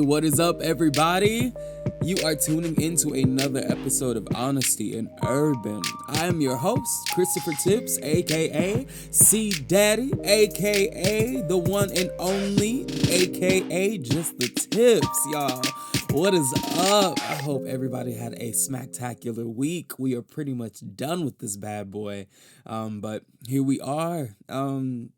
What is up, everybody? You are tuning into another episode of Honesty in Urban. I am your host, Christopher Tips, aka C Daddy, aka the one and only, aka just the tips, y'all. What is up? I hope everybody had a smacktacular week. We are pretty much done with this bad boy. But here we are.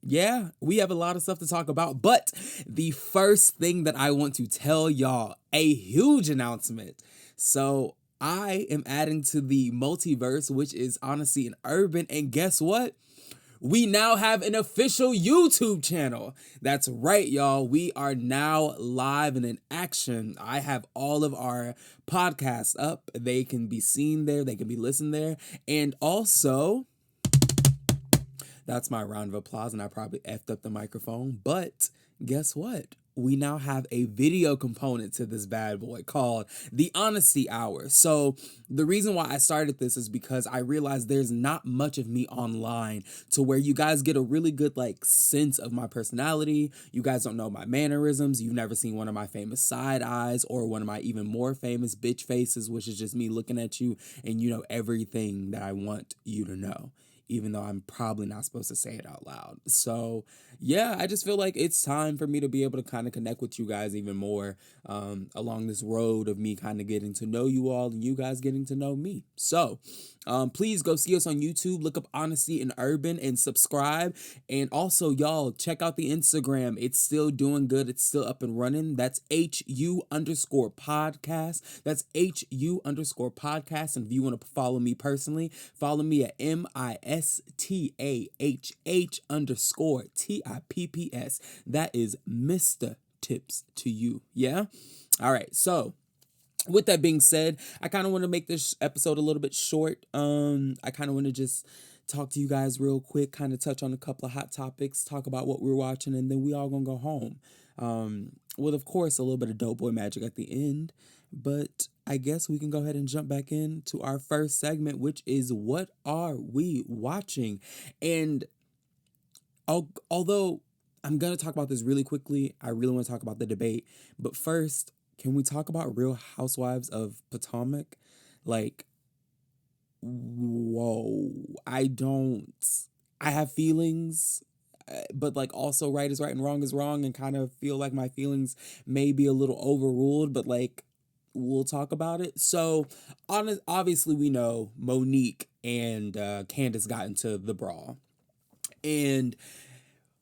Yeah, we have a lot of stuff to talk about. But the first thing that I want to tell y'all, a huge announcement. So I am adding to the multiverse, which is Honesty in Urban. And guess what? We now have an official YouTube channel. That's right, y'all. We are now live and in action. I have all of our podcasts up. They can be seen there. They can be listened there. And also, that's my round of applause, and I probably effed up the microphone. But guess what? We now have a video component to this bad boy called the Honesty Hour. So the reason why I started this is because I realized there's not much of me online to where you guys get a really good sense of my personality. You guys don't know my mannerisms. You've never seen one of my famous side eyes or one of my even more famous bitch faces, which is just me looking at you and you know everything that I want you to know, even though I'm probably not supposed to say it out loud. So yeah, I just feel like it's time for me to be able to kind of connect with you guys even more along this road of me kind of getting to know you all and you guys getting to know me. So please go see us on YouTube, look up Honesty in Urban and subscribe. And also, y'all, check out the Instagram. It's still doing good. It's still up and running. That's HU_podcast. That's HU_podcast. And if you want to follow me personally, follow me at MISTAHH_TIPPS. That is Mr. Tips to you. Yeah? All right. So with that being said, I kind of want to make this episode a little bit short. I kind of want to just talk to you guys real quick, kind of touch on a couple of hot topics, talk about what we're watching, and then we all gonna go home. With, of course, a little bit of dope boy magic at the end. But I guess we can go ahead and jump back into our first segment, which is what are we watching? And although I'm going to talk about this really quickly, I really want to talk about the debate. But first, can we talk about Real Housewives of Potomac? Whoa, I have feelings, but also right is right and wrong is wrong, and kind of feel like my feelings may be a little overruled, but we'll talk about it. So obviously we know Monique and Candace got into the brawl. And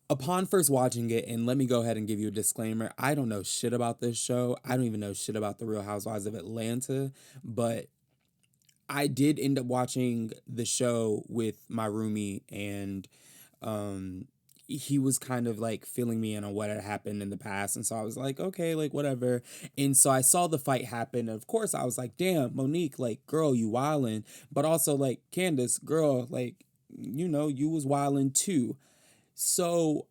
upon first watching it, and let me go ahead and give you a disclaimer, I don't know shit about this show. I don't even know shit about the Real Housewives of Atlanta, but I did end up watching the show with my roomie, and he was kind of filling me in on what had happened in the past. And so I was like, okay, whatever. And so I saw the fight happen. And of course I was like, damn, Monique, girl, you wildin'. But also Candace, girl, you was wildin' too. So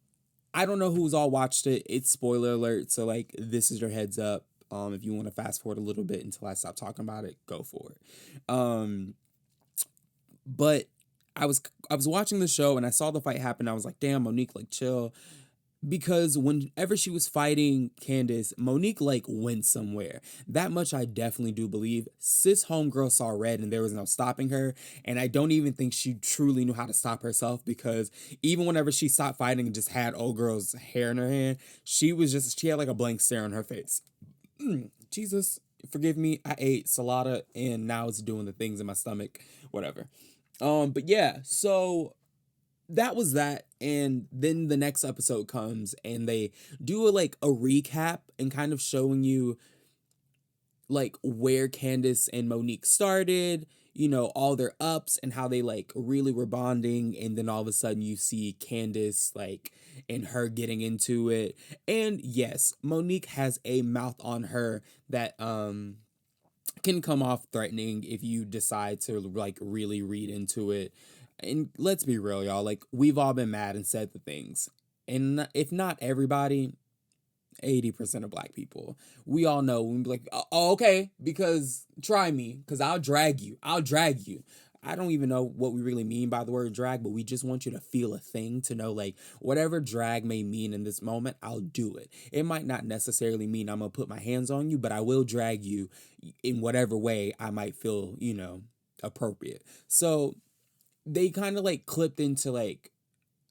I don't know who's all watched it. It's spoiler alert. So this is your heads up. If you want to fast forward a little bit until I stop talking about it, go for it. But I was watching the show and I saw the fight happen. I was like, damn, Monique, chill. Because whenever she was fighting Candace, Monique went somewhere. That much I definitely do believe. Sis homegirl saw red and there was no stopping her. And I don't even think she truly knew how to stop herself, because even whenever she stopped fighting and just had old girl's hair in her hand, she had a blank stare on her face. Jesus, forgive me. I ate salada and now it's doing the things in my stomach. Whatever. But yeah, so that was that. And then the next episode comes and they do a recap and kind of showing you where Candace and Monique started, all their ups and how they really were bonding. And then all of a sudden you see Candace and her getting into it. And yes, Monique has a mouth on her that can come off threatening if you decide to really read into it. And let's be real, y'all, we've all been mad and said the things. And if not everybody, 80% of black people, we all know when we be like, oh, okay, because try me, because I'll drag you. I don't even know what we really mean by the word drag, but we just want you to feel a thing, to know like whatever drag may mean in this moment, I'll do it. It might not necessarily mean I'm gonna put my hands on you, but I will drag you in whatever way I might feel, appropriate. So they kind of like clipped into like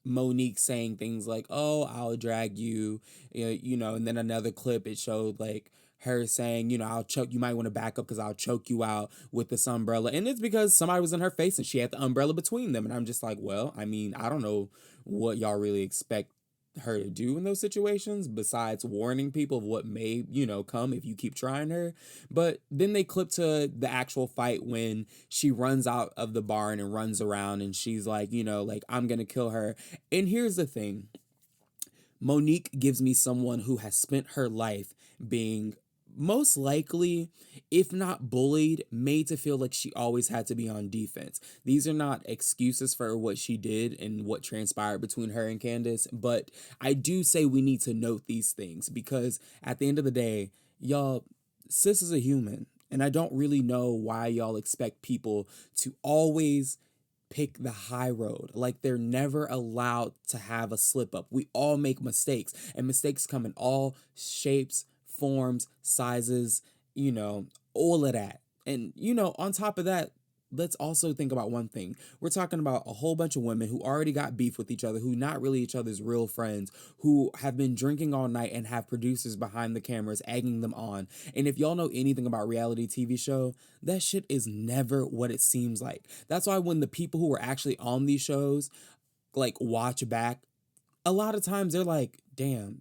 Monique saying things like, "Oh, I'll drag you," and then another clip it showed like her saying, "I'll choke. You might want to back up because I'll choke you out with this umbrella," and it's because somebody was in her face and she had the umbrella between them, and I'm just like, well, I mean, I don't know what y'all really expect her to do in those situations besides warning people of what may come if you keep trying her. But then they clip to the actual fight when she runs out of the barn and runs around and she's like, like, I'm gonna kill her. And here's the thing: Monique gives me someone who has spent her life being most likely, if not bullied, made to feel like she always had to be on defense. These are not excuses for what she did and what transpired between her and Candace, but I do say we need to note these things because at the end of the day, y'all, sis is a human. And I don't really know why y'all expect people to always pick the high road. Like they're never allowed to have a slip up. We all make mistakes, and mistakes come in all shapes, forms, sizes, all of that. And, on top of that, let's also think about one thing. We're talking about a whole bunch of women who already got beef with each other, who not really each other's real friends, who have been drinking all night and have producers behind the cameras egging them on. And if y'all know anything about reality TV show, that shit is never what it seems like. That's why when the people who were actually on these shows like watch back, a lot of times they're like, damn,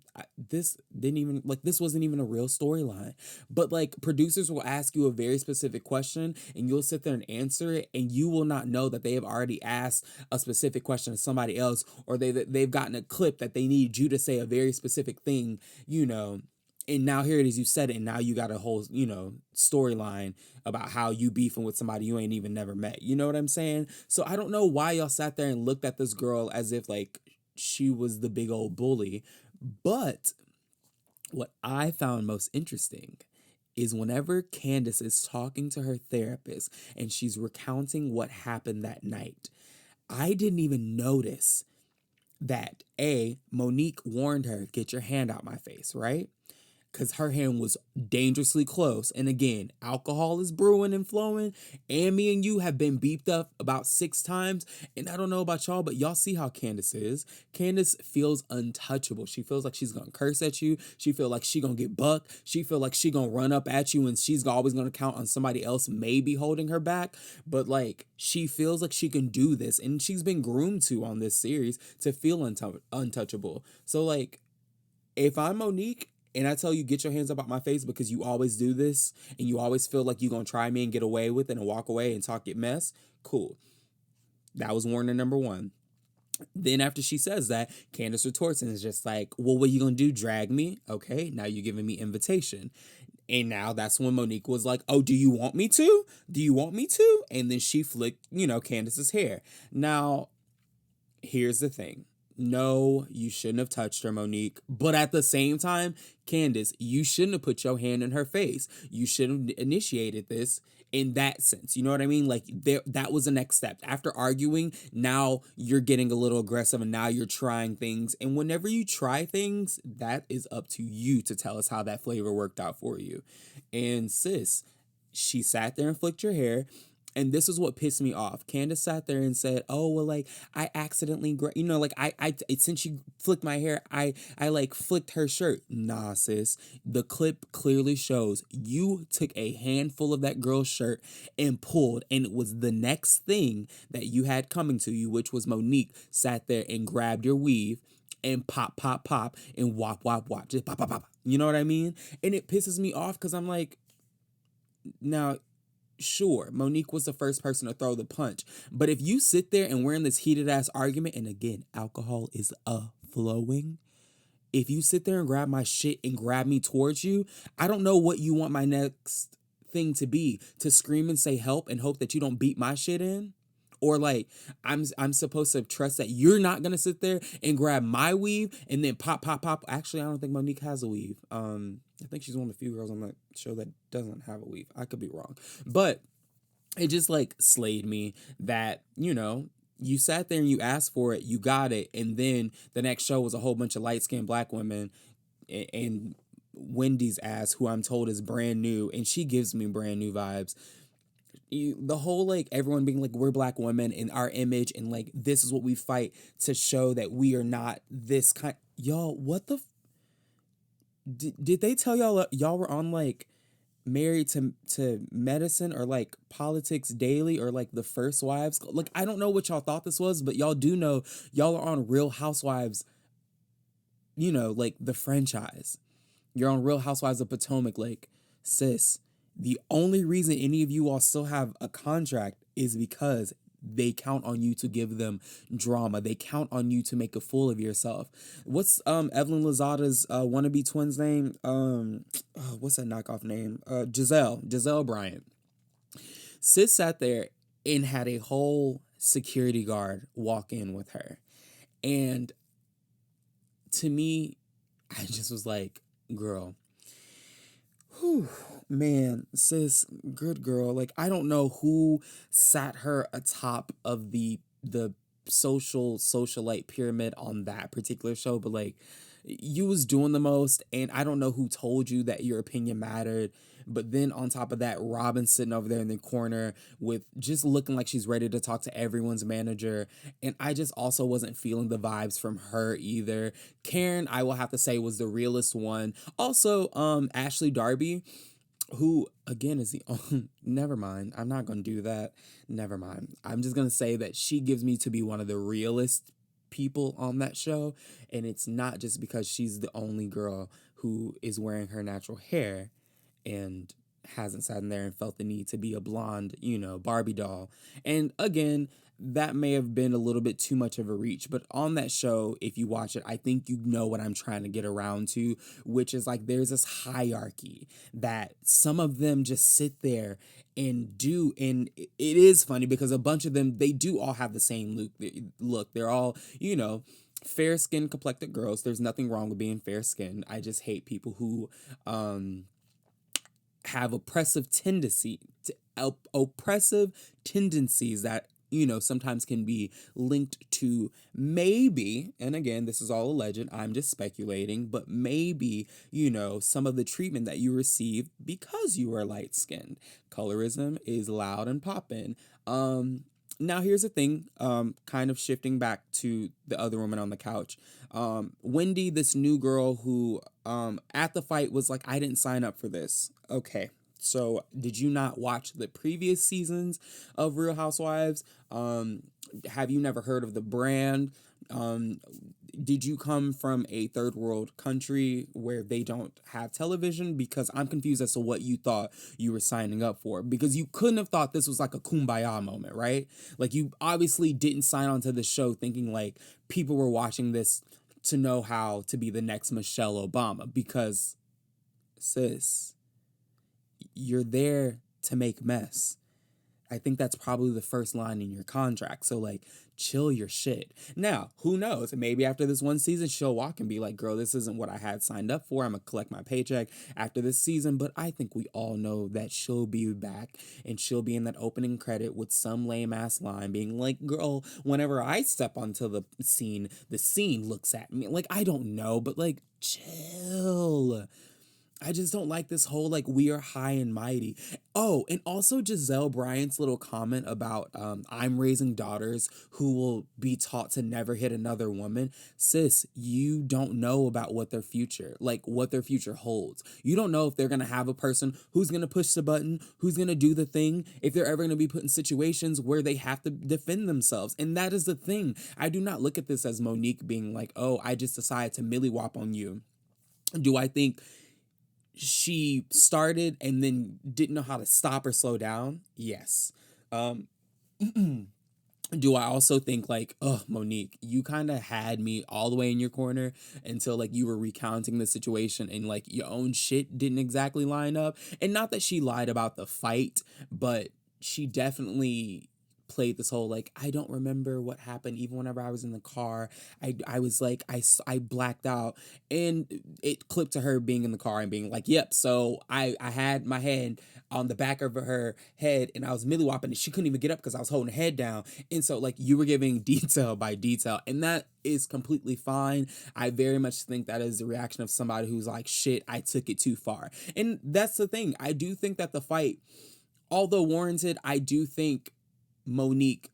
this didn't even, like, this wasn't even a real storyline. But like producers will ask you a very specific question and you'll sit there and answer it, and you will not know that they have already asked a specific question to somebody else, or they've gotten a clip that they need you to say a very specific thing, and now here it is, you said it, and now you got a whole, storyline about how you beefing with somebody you ain't even never met. You know what I'm saying? So I don't know why y'all sat there and looked at this girl as if like she was the big old bully. But what I found most interesting is whenever Candace is talking to her therapist and she's recounting what happened that night, I didn't even notice that Monique warned her, get your hand out my face, right? Because her hand was dangerously close. And again, alcohol is brewing and flowing. And me and you have been beeped up about 6 times. And I don't know about y'all, but y'all see how Candace is. Candace feels untouchable. She feels like she's going to curse at you. She feels like she going to get bucked. She feels like she going to run up at you and she's always going to count on somebody else maybe holding her back. But like, she feels like she can do this. And she's been groomed to on this series to feel untouchable. So like, if I'm Monique and I tell you get your hands up out my face because you always do this and you always feel like you're going to try me and get away with it and walk away and talk your mess, cool. That was warning number 1. Then after she says that, Candace retorts and is just like, well, what are you going to do? Drag me? Okay, now you're giving me invitation. And now that's when Monique was like, oh, do you want me to? Do you want me to? And then she flicked, Candace's hair. Now, here's the thing. No, you shouldn't have touched her, Monique. But at the same time, Candace, you shouldn't have put your hand in her face. You should have initiated this in that sense. You know what I mean? Like that was the next step. After arguing, now you're getting a little aggressive and now you're trying things. And whenever you try things, that is up to you to tell us how that flavor worked out for you. And sis, she sat there and flicked your hair. And this is what pissed me off. Candace sat there and said, "Oh well, like I accidentally, like since she flicked my hair, I like flicked her shirt." Nah, sis. The clip clearly shows you took a handful of that girl's shirt and pulled, and it was the next thing that you had coming to you, which was Monique sat there and grabbed your weave and pop, pop, pop, and wop, wop, wop, just pop, pop, pop. You know what I mean? And it pisses me off because I'm like, now. Sure, Monique was the first person to throw the punch. But if you sit there and we're in this heated ass argument, and again, alcohol is flowing. If you sit there and grab my shit and grab me towards you, I don't know what you want my next thing to be. To scream and say help and hope that you don't beat my shit in? Or like I'm supposed to trust that you're not gonna sit there and grab my weave and then pop, pop, pop. Actually, I don't think Monique has a weave. I think she's one of the few girls on that show that doesn't have a weave. I could be wrong. But it just like slayed me that, you sat there and you asked for it, you got it, and then the next show was a whole bunch of light skinned black women and Wendy's ass, who I'm told is brand new, and she gives me brand new vibes. The whole like everyone being like we're black women in our image and like this is what we fight to show that we are not this kind. Y'all, what the did they tell y'all were on like married to medicine or like politics daily or like the first wives? Like I don't know what y'all thought this was, but y'all do know y'all are on Real Housewives, like the franchise. You're on Real Housewives of Potomac. Like, sis, the only reason any of you all still have a contract is because they count on you to give them drama. They count on you to make a fool of yourself. What's Evelyn Lozada's wannabe twin's name? What's that knockoff name? Giselle Bryant. Sis sat there and had a whole security guard walk in with her. And to me, I just was like, girl, whew, man, sis, good girl. Like, I don't know who sat her atop of the socialite pyramid on that particular show, but like you was doing the most, and I don't know who told you that your opinion mattered. But then on top of that, Robin's sitting over there in the corner with just looking like she's ready to talk to everyone's manager. And I just also wasn't feeling the vibes from her either. Karen, I will have to say, was the realest one. Also, Ashley Darby, who again is the never mind. I'm not gonna do that. Never mind. I'm just gonna say that she gives me to be one of the realest people on that show. And it's not just because she's the only girl who is wearing her natural hair and hasn't sat in there and felt the need to be a blonde, Barbie doll. And again, that may have been a little bit too much of a reach, but on that show, if you watch it, I think you know what I'm trying to get around to, which is like there's this hierarchy that some of them just sit there and do. And it is funny because a bunch of them, they do all have the same look. They're all, fair skinned complected girls. There's nothing wrong with being fair skinned. I just hate people who have oppressive tendencies that sometimes can be linked to maybe, and again, this is all alleged, I'm just speculating, but maybe some of the treatment that you receive because you are light skinned. Colorism is loud and poppin'. Now here's the thing, kind of shifting back to the other woman on the couch. Wendy, this new girl who at the fight was like, I didn't sign up for this. Okay. So did you not watch the previous seasons of Real Housewives? Have you never heard of the brand? Did you come from a third world country where they don't have television? Because I'm confused as to what you thought you were signing up for. Because you couldn't have thought this was like a kumbaya moment, right? Like you obviously didn't sign on to the show thinking like people were watching this to know how to be the next Michelle Obama. Because, sis, you're there to make mess. I think that's probably the first line in your contract. So, like, chill your shit. Now, who knows? Maybe after this one season, she'll walk and be like, girl, this isn't what I had signed up for. I'm going to collect my paycheck after this season. But I think we all know that she'll be back and she'll be in that opening credit with some lame ass line being like, girl, whenever I step onto the scene looks at me. Like, I don't know, but like, chill. I just don't like this whole like we are high and mighty. Oh, and also Giselle Bryant's little comment about I'm raising daughters who will be taught to never hit another woman. Sis, you don't know about what what their future holds. You don't know if they're gonna have a person who's gonna push the button, who's gonna do the thing, if they're ever gonna be put in situations where they have to defend themselves. And that is the thing. I do not look at this as Monique being like, oh, I just decided to milli whop on you. Do I think she started and then didn't know how to stop or slow down? Yes. Do I also think like, oh, Monique, you kind of had me all the way in your corner until like you were recounting the situation and like your own shit didn't exactly line up. And not that she lied about the fight, but she definitely played this whole like I don't remember what happened even whenever I was in the car. I was like I blacked out, and it clipped to her being in the car and being like, "Yep." So I had my hand on the back of her head and I was milly whopping and she couldn't even get up because I was holding her head down. And so like you were giving detail by detail, and that is completely fine. I very much think that is the reaction of somebody who's like, shit, I took it too far. And that's the thing. I do think that the fight, although warranted, I do think Monique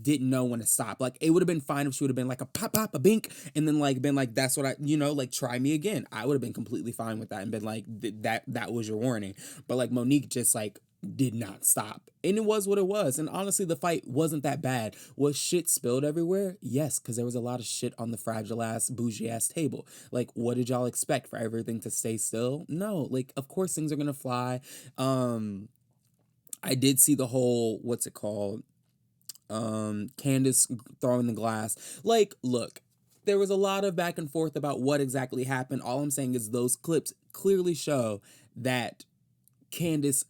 didn't know when to stop. Like it would have been fine if she would have been like a pop pop a bink and then like been like that's what I like try me again. I would have been completely fine with that and been like that was your warning. But like Monique just like did not stop. And it was what it was. And honestly the fight wasn't that bad. Was shit spilled everywhere? Yes, cuz there was a lot of shit on the fragile ass bougie ass table. Like what did y'all expect, for everything to stay still? No, like of course things are going to fly. I did see the whole what's it called, Candace throwing the glass. Like, look, there was a lot of back and forth about what exactly happened. All I'm saying is those clips clearly show that Candace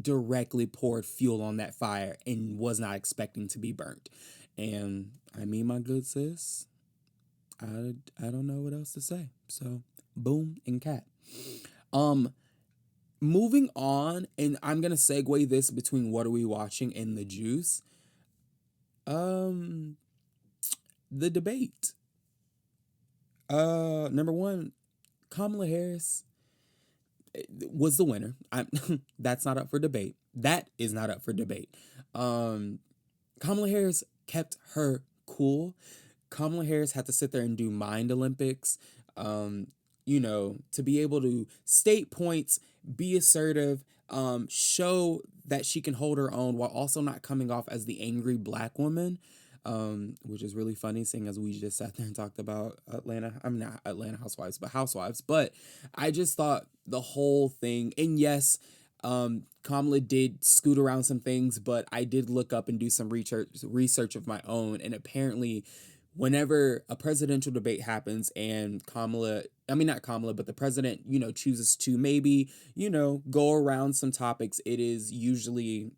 directly poured fuel on that fire and was not expecting to be burnt. And I mean, my good sis, I don't know what else to say. So, boom and cat. Um, moving on, and I'm gonna segue this between what are we watching and the juice. Um, the debate. Number one, Kamala Harris was the winner. That's not up for debate. That is not up for debate. Um, Kamala Harris kept her cool. Kamala Harris had to sit there and do mind Olympics. Um, to be able to state points, be assertive, show that she can hold her own while also not coming off as the angry black woman. Which is really funny, seeing as we just sat there and talked about Atlanta. I'm not Atlanta Housewives, but Housewives. But I just thought the whole thing, and yes, Kamala did scoot around some things, but I did look up and do some research of my own, and apparently, whenever a presidential debate happens and not Kamala, but the president, chooses to maybe, go around some topics, it is usually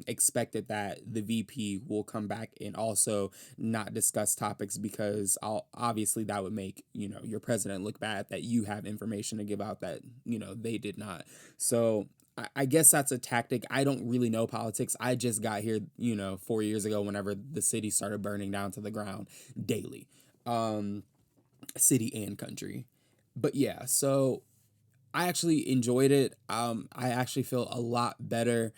expected that the VP will come back and also not discuss topics, because obviously that would make your president look bad, that you have information to give out that they did not. So I guess that's a tactic. I don't really know politics. I just got here 4 years ago whenever the city started burning down to the ground daily, city and country. But yeah, so I actually enjoyed it. I actually feel a lot better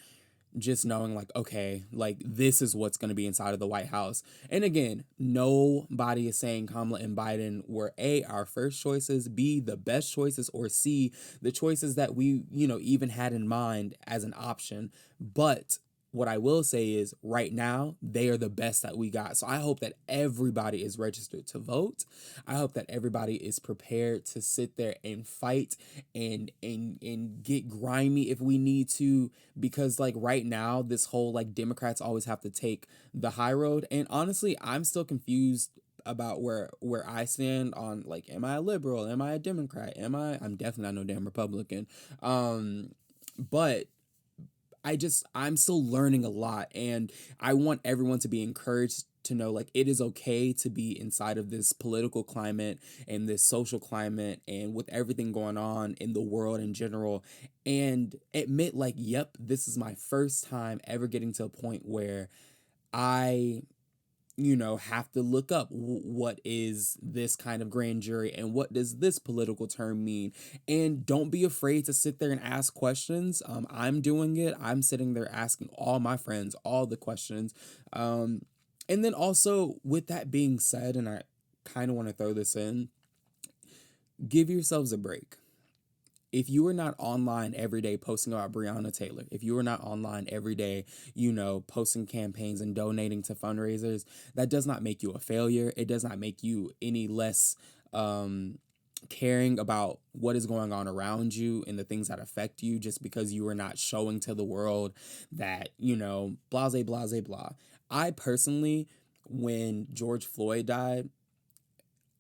just knowing like, okay, like this is what's going to be inside of the White House. And again, nobody is saying Kamala and Biden were A, our first choices, B, the best choices, or C, the choices that we, even had in mind as an option. But what I will say is right now, they are the best that we got. So I hope that everybody is registered to vote. I hope that everybody is prepared to sit there and fight and get grimy if we need to, because like right now, this whole like Democrats always have to take the high road. And honestly, I'm still confused about where I stand on like, am I a liberal? Am I a Democrat? I'm definitely not no damn Republican. But I'm still learning a lot, and I want everyone to be encouraged to know like it is okay to be inside of this political climate and this social climate and with everything going on in the world in general, and admit like, yep, this is my first time ever getting to a point where I have to look up what is this kind of grand jury and what does this political term mean. And don't be afraid to sit there and ask questions. I'm doing it. I'm sitting there asking all my friends all the questions. And then also, with that being said, and I kind of want to throw this in, give yourselves a break. If you are not online every day posting about Breonna Taylor, if you are not online every day, posting campaigns and donating to fundraisers, that does not make you a failure. It does not make you any less caring about what is going on around you and the things that affect you, just because you are not showing to the world that, blase, blase, blah. I personally, when George Floyd died,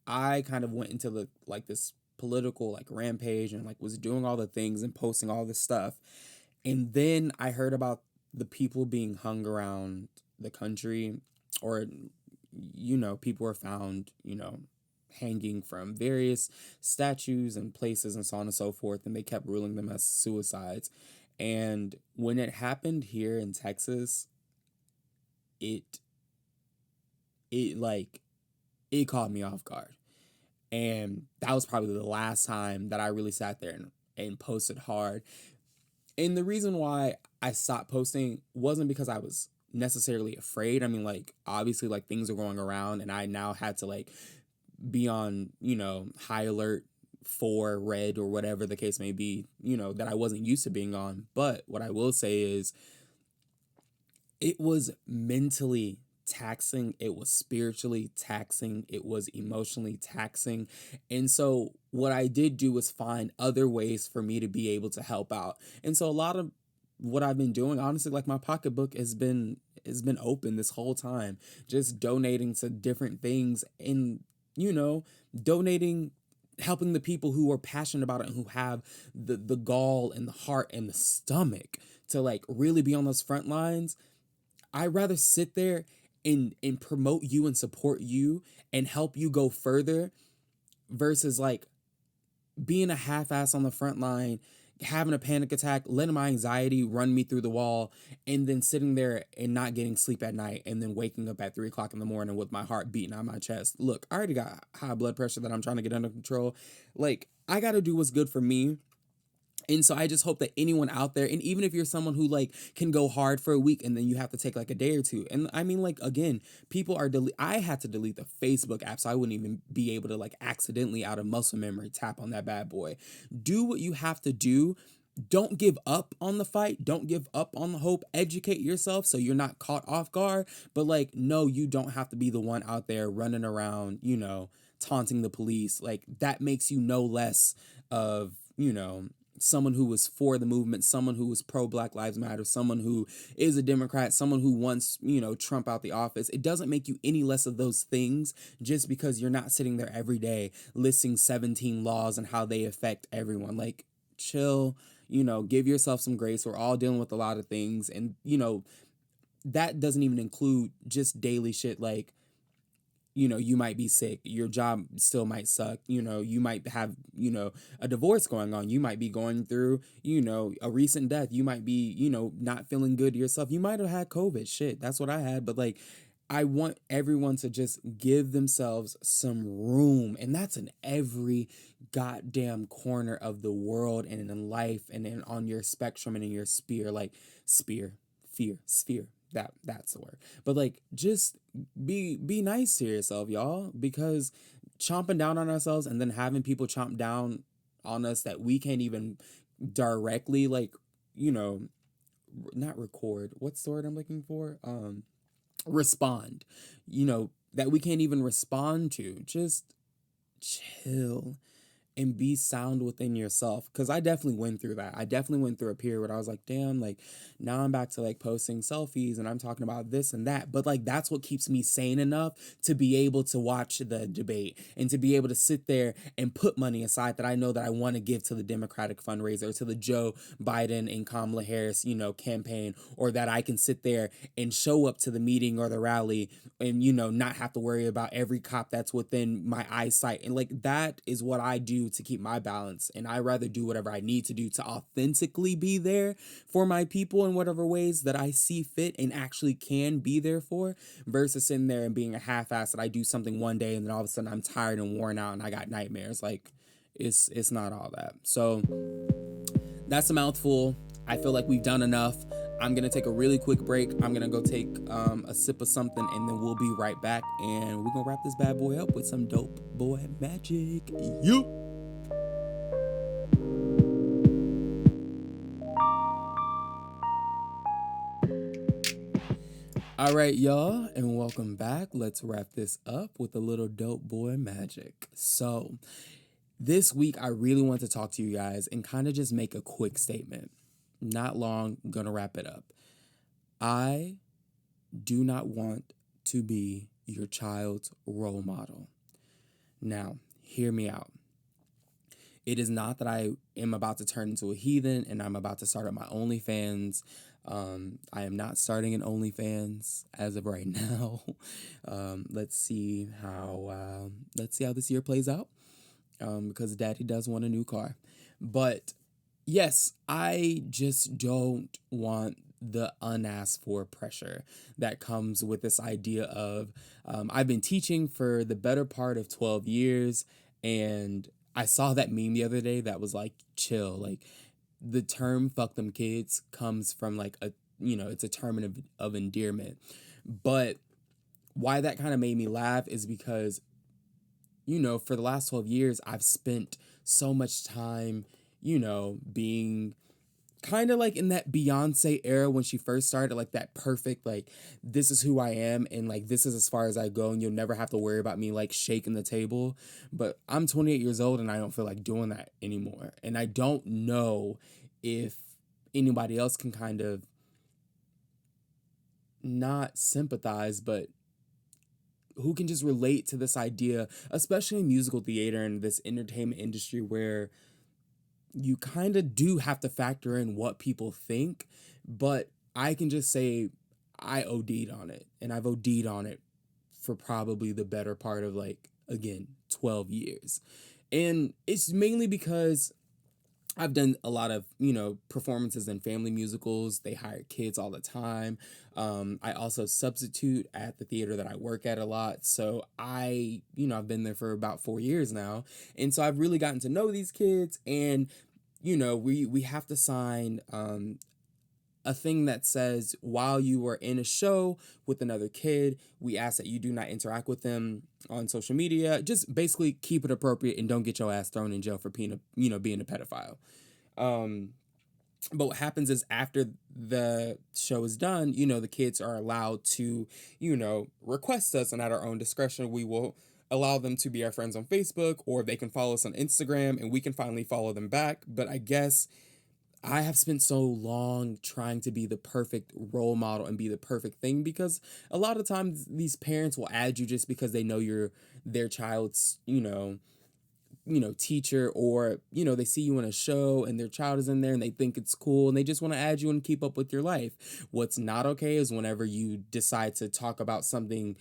I kind of went into this political like rampage and like was doing all the things and posting all this stuff. And then I heard about the people being hung around the country, or, people were found, hanging from various statues and places and so on and so forth, and they kept ruling them as suicides. And when it happened here in Texas, it it like it caught me off guard. And that was probably the last time that I really sat there and posted hard. And the reason why I stopped posting wasn't because I was necessarily afraid. I mean, like, obviously, like, things are going around, and I now had to, like, be on, high alert for red or whatever the case may be, that I wasn't used to being on. But what I will say is it was mentally taxing, it was spiritually taxing, it was emotionally taxing. And so what I did do was find other ways for me to be able to help out. And so a lot of what I've been doing, honestly, like, my pocketbook has been open this whole time, just donating to different things, and you know donating, helping the people who are passionate about it and who have the gall and the heart and the stomach to, like, really be on those front lines. I'd rather sit there and promote you and support you and help you go further, versus, like, being a half ass on the front line, having a panic attack, letting my anxiety run me through the wall, and then sitting there and not getting sleep at night, and then waking up at 3 o'clock in the morning with my heart beating on my chest. Look, I already got high blood pressure that I'm trying to get under control. Like, I got to do what's good for me. And so I just hope that anyone out there, and even if you're someone who, like, can go hard for a week and then you have to take, like, a day or two. And I mean, like, again, people are I had to delete the Facebook app so I wouldn't even be able to, like, accidentally out of muscle memory tap on that bad boy. Do what you have to do. Don't give up on the fight. Don't give up on the hope. Educate yourself so you're not caught off guard. But, like, no, you don't have to be the one out there running around, taunting the police. Like, that makes you no less of, someone who was for the movement, someone who was pro Black Lives Matter, someone who is a Democrat, someone who wants, Trump out the office. It doesn't make you any less of those things just because you're not sitting there every day listing 17 laws and how they affect everyone. Like, chill, give yourself some grace. We're all dealing with a lot of things. And, that doesn't even include just daily shit like, you might be sick, your job still might suck, you might have, a divorce going on, you might be going through, a recent death, you might be, not feeling good yourself, you might have had COVID, shit, that's what I had. But, like, I want everyone to just give themselves some room, and that's in every goddamn corner of the world and in life and on your spectrum and in your sphere, like, sphere, that's the word. But, like, just be nice to yourself, y'all, because chomping down on ourselves and then having people chomp down on us that we can't even directly, like, you know not record, what's the word I'm looking for, respond, that we can't even respond to. Just chill and be sound within yourself. Because I definitely went through that. I definitely went through a period where I was like, damn, like, now I'm back to, like, posting selfies and I'm talking about this and that. But, like, that's what keeps me sane enough to be able to watch the debate and to be able to sit there and put money aside that I know that I want to give to the Democratic fundraiser, to the Joe Biden and Kamala Harris, campaign, or that I can sit there and show up to the meeting or the rally and, not have to worry about every cop that's within my eyesight. And, like, that is what I do to keep my balance. And I rather do whatever I need to do to authentically be there for my people in whatever ways that I see fit and actually can be there for, versus sitting there and being a half-ass that I do something one day and then all of a sudden I'm tired and worn out and I got nightmares. Like, it's not all that. So that's a mouthful. I feel like we've done enough. I'm going to take a really quick break. I'm going to go take a sip of something, and then we'll be right back. And we're going to wrap this bad boy up with some dope boy magic. Yup. All right, y'all, and welcome back. Let's wrap this up with a little dope boy magic. So this week, I really want to talk to you guys and kind of just make a quick statement. Not long, I'm going to wrap it up. I do not want to be your child's role model. Now, hear me out. It is not that I am about to turn into a heathen and I'm about to start up my OnlyFans. I am not starting an OnlyFans as of right now. Let's see how this year plays out. Because Daddy does want a new car, but yes, I just don't want the unasked for pressure that comes with this idea of I've been teaching for the better part of 12 years, and I saw that meme the other day that was like, chill, like the term fuck them kids comes from like it's a term of endearment. But why that kind of made me laugh is because, for the last 12 years, I've spent so much time, being kind of like in that Beyonce era when she first started, like that perfect, like, this is who I am, and like, this is as far as I go, and you'll never have to worry about me like shaking the table. But I'm 28 years old and I don't feel like doing that anymore. And I don't know if anybody else can kind of not sympathize, but who can just relate to this idea, especially in musical theater and this entertainment industry where you kind of do have to factor in what people think. But I can just say I OD'd on it, and I've OD'd on it for probably the better part of, like, again, 12 years. And it's mainly because I've done a lot of, performances in family musicals. They hire kids all the time. I also substitute at the theater that I work at a lot. So I've been there for about 4 years now. And so I've really gotten to know these kids. And, we have to sign a thing that says while you are in a show with another kid, we ask that you do not interact with them on social media. Just basically keep it appropriate and don't get your ass thrown in jail for being being a pedophile. Um, but what happens is after the show is done, the kids are allowed to, request us, and at our own discretion, we will allow them to be our friends on Facebook, or they can follow us on Instagram and we can finally follow them back. But I guess I have spent so long trying to be the perfect role model and be the perfect thing, because a lot of times these parents will add you just because they know you're their child's, teacher, or, they see you in a show and their child is in there and they think it's cool and they just want to add you and keep up with your life. What's not okay is whenever you decide to talk about something,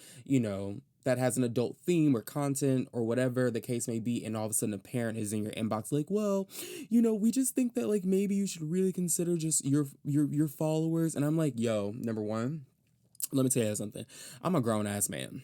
that has an adult theme or content or whatever the case may be, and all of a sudden a parent is in your inbox like, well, we just think that, like, maybe you should really consider just your followers. And I'm like, yo, number one, let me tell you something. I'm a grown ass man.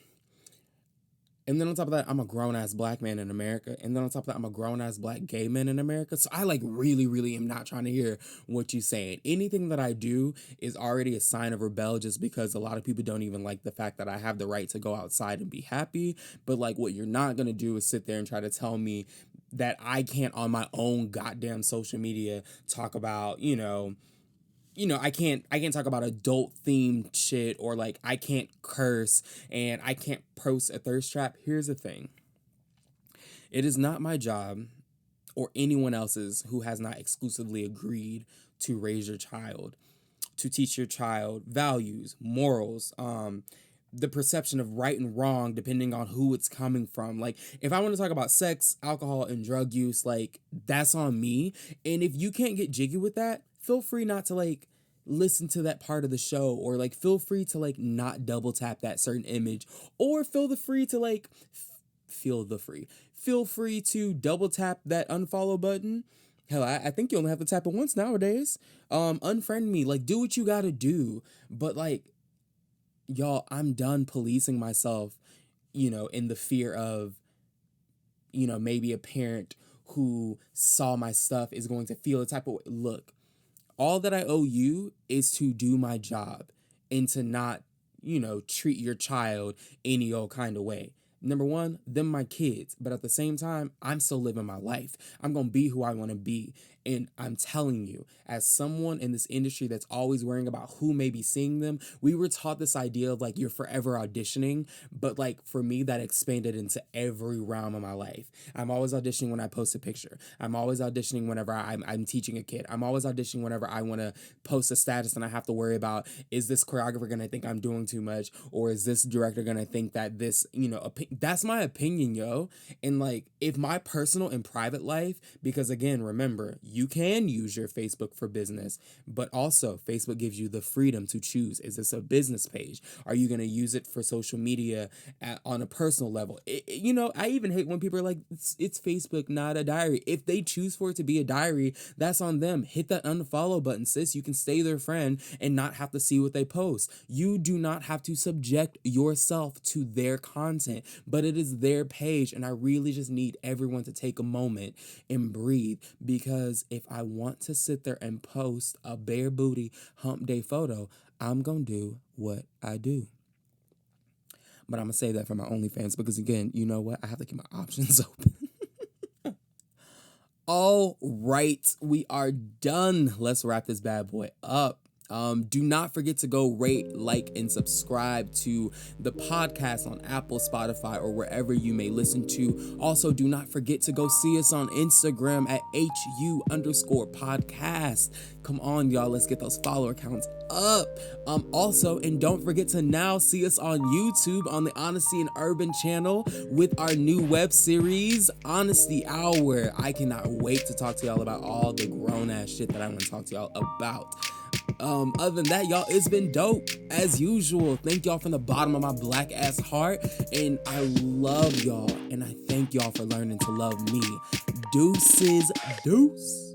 And then on top of that, I'm a grown ass black man in America. And then on top of that, I'm a grown ass black gay man in America. So I, like, really, really am not trying to hear what you're saying. Anything that I do is already a sign of rebel, just because a lot of people don't even like the fact that I have the right to go outside and be happy. But, like, what you're not going to do is sit there and try to tell me that I can't on my own goddamn social media talk about, I can't talk about adult themed shit, or like I can't curse and I can't post a thirst trap. Here's the thing. It is not my job, or anyone else's who has not exclusively agreed to raise your child, to teach your child values, morals, the perception of right and wrong depending on who it's coming from. Like, if I want to talk about sex, alcohol, and drug use, like, that's on me. And if you can't get jiggy with that, feel free not to, like, listen to that part of the show, or like feel free to, like, not double tap that certain image, or feel free to double tap that unfollow button. Hell, I think you only have to tap it once nowadays. Unfriend me, like, do what you gotta do. But, like, y'all, I'm done policing myself, in the fear of, maybe a parent who saw my stuff is going to feel a type of way. Look, all that I owe you is to do my job and to not, treat your child any old kind of way. Number one, them my kids, but at the same time, I'm still living my life. I'm going to be who I want to be. And I'm telling you, as someone in this industry that's always worrying about who may be seeing them, we were taught this idea of, like, you're forever auditioning. But, like, for me, that expanded into every realm of my life. I'm always auditioning when I post a picture. I'm always auditioning whenever I'm teaching a kid. I'm always auditioning whenever I want to post a status and I have to worry about, is this choreographer going to think I'm doing too much? Or is this director going to think that this, that's my opinion, yo. And, like, if my personal and private life, because again, remember, You can use your Facebook for business, but also Facebook gives you the freedom to choose. Is this a business page? Are you going to use it for social media on a personal level? I even hate when people are like, it's Facebook, not a diary. If they choose for it to be a diary, that's on them. Hit that unfollow button, sis. You can stay their friend and not have to see what they post. You do not have to subject yourself to their content, but it is their page. And I really just need everyone to take a moment and breathe, because if I want to sit there and post a bare booty hump day photo, I'm going to do what I do. But I'm going to say that for my OnlyFans, because again, you know what? I have to keep my options open. All right, we are done. Let's wrap this bad boy up. Do not forget to go rate, like, and subscribe to the podcast on Apple, Spotify, or wherever you may listen to. Also, do not forget to go see us on Instagram at HU_podcast. Come on, y'all. Let's get those follower counts up. Also, and don't forget to now see us on YouTube on the Honesty and Urban channel with our new web series, Honesty Hour. I cannot wait to talk to y'all about all the grown ass shit that I want to talk to y'all about. Other than that, y'all, it's been dope as usual. Thank y'all from the bottom of my black ass heart, and I love y'all, and I thank y'all for learning to love me. Deuces, deuce.